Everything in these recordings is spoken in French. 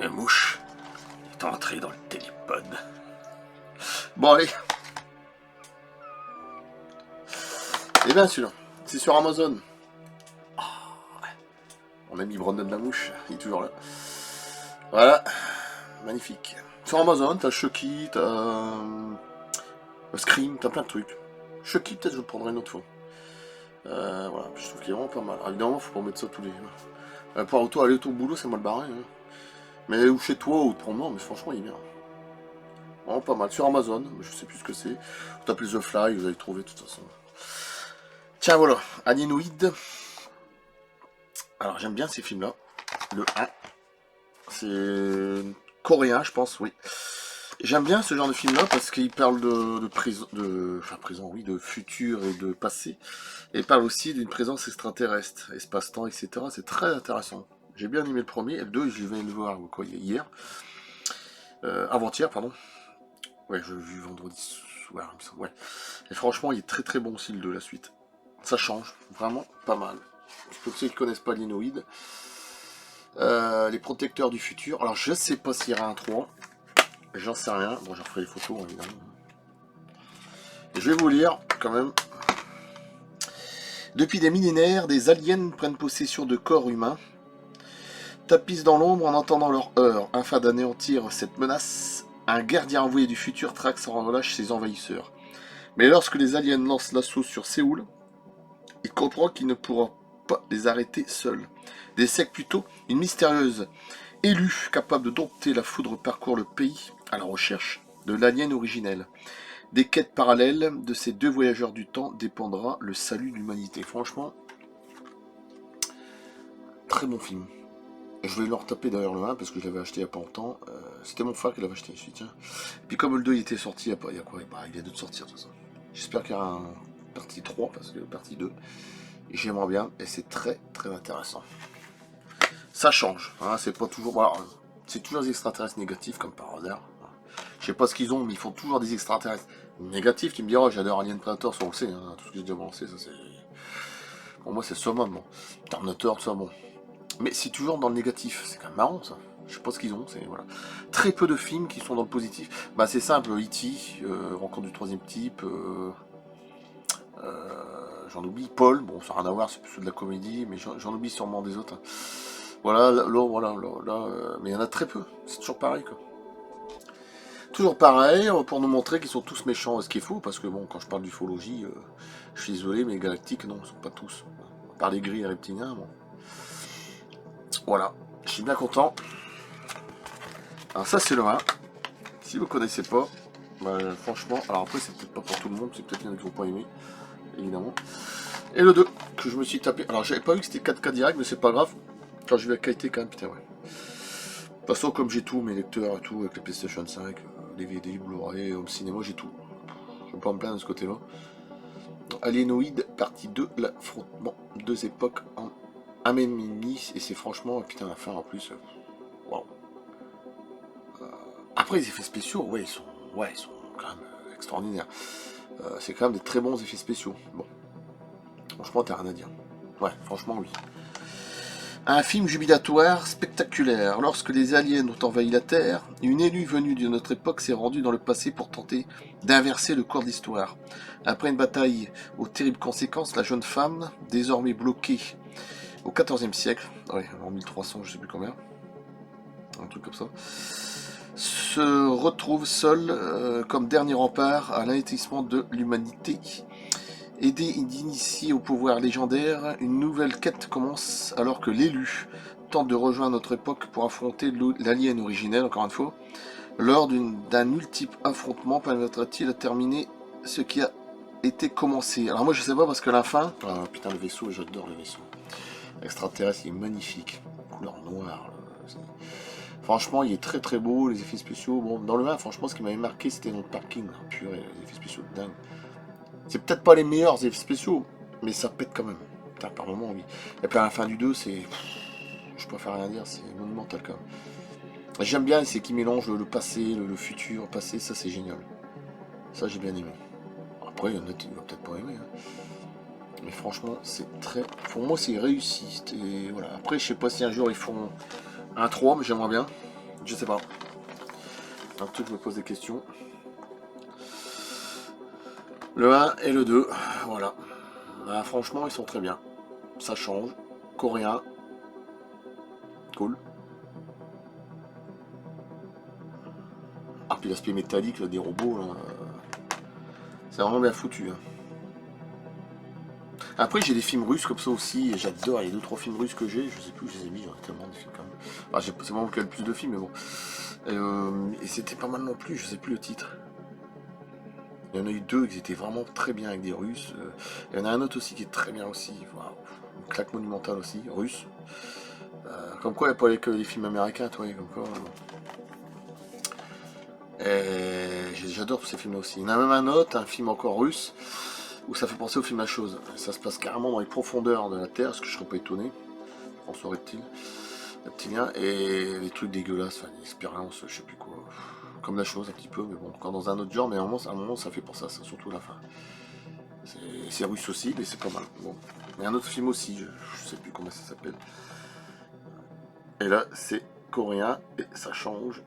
Une mouche est entrée dans le télépod. Bon allez. Et bien celui-là, c'est sur Amazon. Oh, ouais. On a mis Brandon la mouche, il est toujours là. Voilà, magnifique. Sur Amazon, t'as Chucky, t'as Scream, t'as plein de trucs. Chucky, peut-être je le prendrai une autre fois. Voilà, je trouve qu'il est vraiment pas mal. Alors, évidemment, faut pas mettre ça tous les... pour auto, aller au boulot, c'est mal barré. Hein. Mais ou chez toi, ou de prendre, mais franchement, il est bien. Vraiment pas mal. Sur Amazon, je sais plus ce que c'est. Vous tapez The Fly, vous allez trouver de toute façon. Tiens, voilà, Alienoid. Alors, j'aime bien ces films-là. Le 1. C'est coréen, je pense, oui. J'aime bien ce genre de film-là parce qu'il parle de prison, enfin présent, oui, de futur et de passé. Et il parle aussi d'une présence extraterrestre, espace-temps, etc. C'est très intéressant. J'ai bien aimé le premier, et le 2, je vais le voir quoi, hier. Avant-hier, pardon. Ouais, je l'ai vu vendredi soir, il me semble. Ouais. Et franchement, il est très très bon aussi le 2, la suite. Ça change, vraiment pas mal. Pour ceux qui connaissent pas l'Inoïde. Les protecteurs du futur. Alors, je sais pas s'il y aura un 3. J'en sais rien. Bon, j'en ferai les photos, évidemment. Et je vais vous lire, quand même. Depuis des millénaires, des aliens prennent possession de corps humains, tapissent dans l'ombre en entendant leur heurts. Afin d'anéantir cette menace, un gardien envoyé du futur traque sans relâche ses envahisseurs. Mais lorsque les aliens lancent l'assaut sur Séoul, il comprend qu'il ne pourra pas les arrêter seuls. Des siècles plus tôt, une mystérieuse élue capable de dompter la foudre parcourt le pays à la recherche de l'alien originel. Des quêtes parallèles de ces deux voyageurs du temps dépendra le salut de l'humanité. Franchement, très bon film. Je vais leur taper derrière le 1 parce que je l'avais acheté il n'y a pas longtemps. C'était mon frère qui l'avait acheté. Je suis tiens. Et puis comme le 2 il était sorti, il y a quoi il vient de sortir tout ça. J'espère qu'il y aura un partie 3 parce que partie 2. Et j'aimerais bien et c'est très très intéressant. Ça change. Hein, c'est pas toujours. Voilà, c'est toujours des extraterrestres négatifs comme par hasard. Je sais pas ce qu'ils ont, mais ils font toujours des extraterrestres négatifs. Tu me diras, oh, j'adore Alien Predator, ça on le sait. Hein, tout ce que j'ai déjà balancé, ça c'est. Pour moi c'est summum. Bon. Terminator, tout ça bon. Mais c'est toujours dans le négatif, c'est quand même marrant ça. Je sais pas ce qu'ils ont, c'est voilà. Très peu de films qui sont dans le positif. Bah c'est simple, E.T., Rencontre du troisième type, j'en oublie, Paul, bon ça n'a rien à voir, c'est plus de la comédie, mais j'en oublie sûrement des autres. Voilà, mais il y en a très peu, c'est toujours pareil quoi. Toujours pareil, pour nous montrer qu'ils sont tous méchants, ce qui est faux, parce que bon, quand je parle d'ufologie, je suis désolé, mais les galactiques, non, ils sont pas tous. À part les gris et reptiliens, bon. Voilà, je suis bien content. Alors ça c'est le 1. Si vous connaissez pas, bah, franchement, alors après c'est peut-être pas pour tout le monde, c'est peut-être qu'il y en a qui vont pas aimer, évidemment. Et le 2, que je me suis tapé. Alors j'avais pas vu que c'était 4K direct, mais c'est pas grave. Quand je vais la qualité quand même, putain ouais. De toute façon comme j'ai tout, mes lecteurs et tout, avec les PlayStation 5, DVD, Blu-ray, home cinéma, j'ai tout. Je vais pas me plaindre de ce côté-là. Alienoid, partie 2, l'affrontement, deux époques en un même mini, et c'est franchement, putain la fin en plus. Waouh. Après les effets spéciaux, ouais, ils sont quand même extraordinaires. C'est quand même des très bons effets spéciaux. Bon, franchement, t'as rien à dire. Ouais, franchement, oui. Un film jubilatoire spectaculaire. Lorsque les aliens ont envahi la Terre, une élue venue de notre époque s'est rendue dans le passé pour tenter d'inverser le cours de l'histoire. Après une bataille aux terribles conséquences, la jeune femme, désormais bloquée au XIVe siècle, ouais, en 1300, je sais plus combien, un truc comme ça, se retrouve seul comme dernier rempart à l'anéantissement de l'humanité. Aidé d'initier au pouvoir légendaire, une nouvelle quête commence alors que l'élu tente de rejoindre notre époque pour affronter l'alien originel, encore une fois. Lors d'un multiple affrontement, permettra-t-il de terminer ce qui a été commencé? Alors moi je sais pas parce que la fin... Ah putain le vaisseau, j'adore le vaisseau. Extraterrestre, il est magnifique. Couleur noire. Franchement, il est très très beau, les effets spéciaux. Bon, dans le 1, franchement, ce qui m'avait marqué, c'était notre parking. Purée, les effets spéciaux de dingue. C'est peut-être pas les meilleurs effets spéciaux, mais ça pète quand même. Putain, par moment, oui. Et puis à la fin du 2, c'est... Je préfère rien dire, c'est monumental quand même. J'aime bien, c'est qu'ils mélangent le passé, le futur, le passé, ça c'est génial. Ça j'ai bien aimé. Après, il y en a qui vont peut-être pas aimer. Hein. Mais franchement, c'est très... Pour moi, c'est réussi. Et voilà. Après, je sais pas si un jour ils font un 3, mais j'aimerais bien. Je sais pas. Un truc, je me pose des questions. Le 1 et le 2, voilà. Ah, franchement, ils sont très bien. Ça change. Coréen. Cool. Ah, puis l'aspect métallique là, des robots, là, c'est vraiment bien foutu. Hein. Après, j'ai des films russes comme ça aussi, et j'adore. Il y a 2-3 films russes que j'ai, je sais plus, je les ai mis, j'en ai tellement de films quand même. Enfin, c'est vraiment qu'il y a le plus de films, mais bon. Et c'était pas mal non plus, je sais plus le titre. Il y en a eu 2 qui étaient vraiment très bien avec des Russes. Il y en a un autre aussi qui est très bien aussi. Waouh. Une claque monumentale aussi, russe. Comme quoi, il n'y a pas que les films américains, toi, comme quoi. J'adore tous ces films-là aussi. Il y en a même un autre, un film encore russe, où ça fait penser au film La Chose. Ça se passe carrément dans les profondeurs de la Terre, ce que je serais pas étonné. François reptilien, et les trucs dégueulasses, enfin, l'expérience, je sais plus quoi. Comme La Chose un petit peu, mais bon, encore dans un autre genre, mais à un moment ça fait penser à ça, surtout la fin. C'est russe aussi, mais c'est pas mal. Bon. Il y a un autre film aussi, je sais plus comment ça s'appelle. Et là, c'est coréen, et ça change.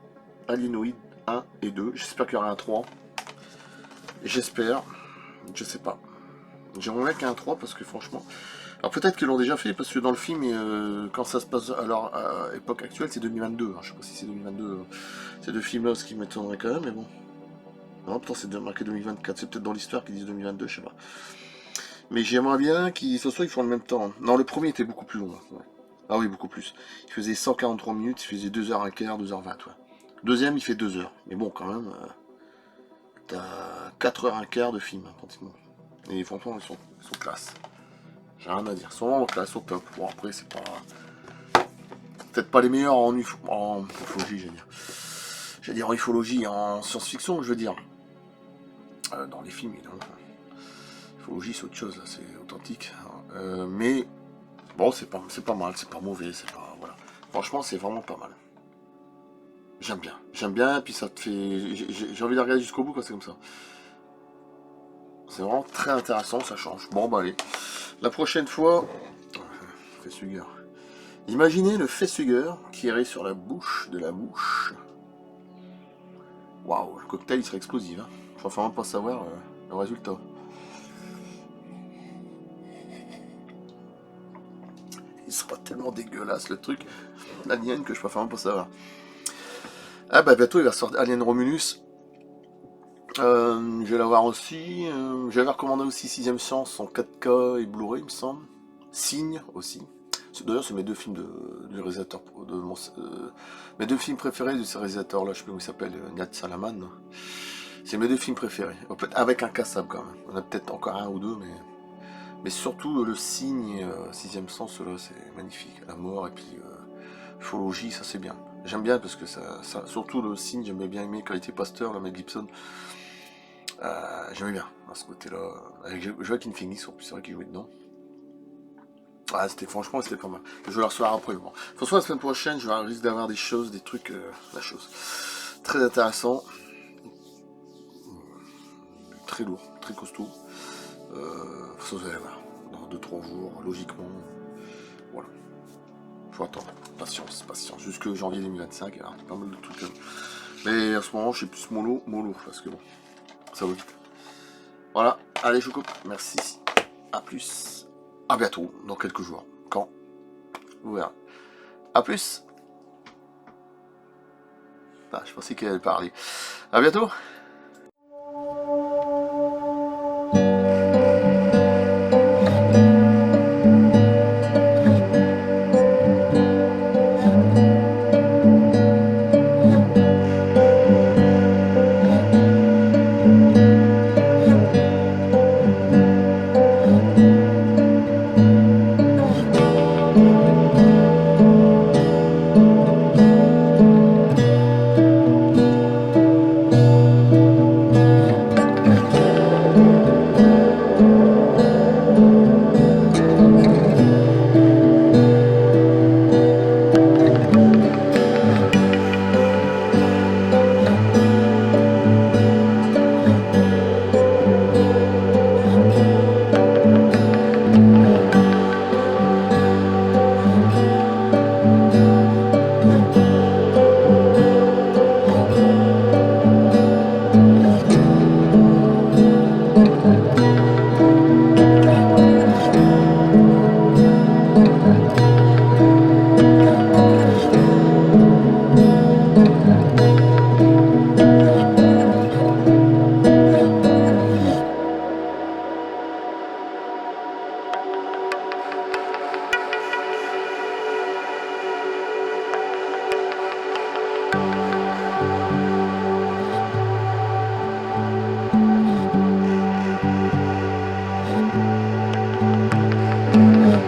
Alienoid 1 et 2. J'espère qu'il y aura un 3. J'espère. Je sais pas. J'aimerais bien qu'il y ait un 3 parce que franchement. Alors peut-être qu'ils l'ont déjà fait parce que dans le film, quand ça se passe alors à époque actuelle, c'est 2022. Alors, je sais pas si c'est 2022. Ces deux films-là, ce qui m'étonnerait quand même, mais bon. Non, pourtant c'est marqué 2024. C'est peut-être dans l'histoire qu'ils disent 2022, je sais pas. Mais j'aimerais bien qu'ils ce soit ils font en même temps. Hein. Non, le premier était beaucoup plus long. Ouais. Ah oui, beaucoup plus. Il faisait 143 minutes, il faisait 2h15, 2h20. Ouais. Deuxième, il fait 2 heures. Mais bon, quand même, t'as 4h15 de film, pratiquement. Et franchement, ils sont classe. J'ai rien à dire. Ils sont vraiment classe, au top. Bon, après, c'est pas. Peut-être pas les meilleurs en ufologie, j'allais dire. J'allais dire en ufologie, en science-fiction, je veux dire. Dans les films, évidemment. Ufologie, c'est autre chose, là, c'est authentique. Mais bon, c'est pas mal, c'est pas mauvais, c'est pas. Voilà. Franchement, c'est vraiment pas mal. J'aime bien, et puis ça te fait. J'ai envie de regarder jusqu'au bout quand c'est comme ça. C'est vraiment très intéressant, ça change. Bon, bah allez. La prochaine fois. Facehugger. Imaginez le facehugger qui irait sur la bouche de la mouche. Waouh, le cocktail il serait explosif. Hein. Je préfère même pas savoir le résultat. Il sera tellement dégueulasse le truc, l'alien, que je préfère même pas savoir. Ah bah bientôt il va sortir Alien Romulus. Je vais l'avoir aussi. J'avais recommandé aussi 6ème Sens en 4K et Blu-ray, il me semble. Signe aussi. D'ailleurs, c'est mes deux films du réalisateur. Mes deux films préférés de ce réalisateur-là, je sais plus comment il s'appelle, Nihat Salaman. C'est mes deux films préférés. Avec un cassable quand même. On a peut-être encore un ou deux, mais surtout le Signe, 6ème Sens, là, c'est magnifique. La mort et puis ufologie, ça c'est bien. J'aime bien parce que surtout le Signe, j'aimais bien aimer quand il était pasteur, là, Mel Gibson. J'aimais bien à ce côté-là. Avec Joaquin Phoenix, en plus, c'est vrai qu'il jouait dedans. Ah, franchement, c'était pas mal. Je vais le recevoir après. Bon. De toute façon, la semaine prochaine, je risque d'avoir des choses, des trucs, la chose. Très intéressant. Très lourd, très costaud. Ça, vous allez voir. Dans 2-3 jours, logiquement. Voilà. Faut attendre. Patience. Jusque janvier 2025, alors, pas mal de trucs. Mais à ce moment, je suis plus mollo, parce que bon, ça va vite. Voilà. Allez, je vous coupe. Merci. À plus. À bientôt, dans quelques jours. Quand vous verrez. A plus. Ah, je pensais qu'elle allait parler. À bientôt. Ouais.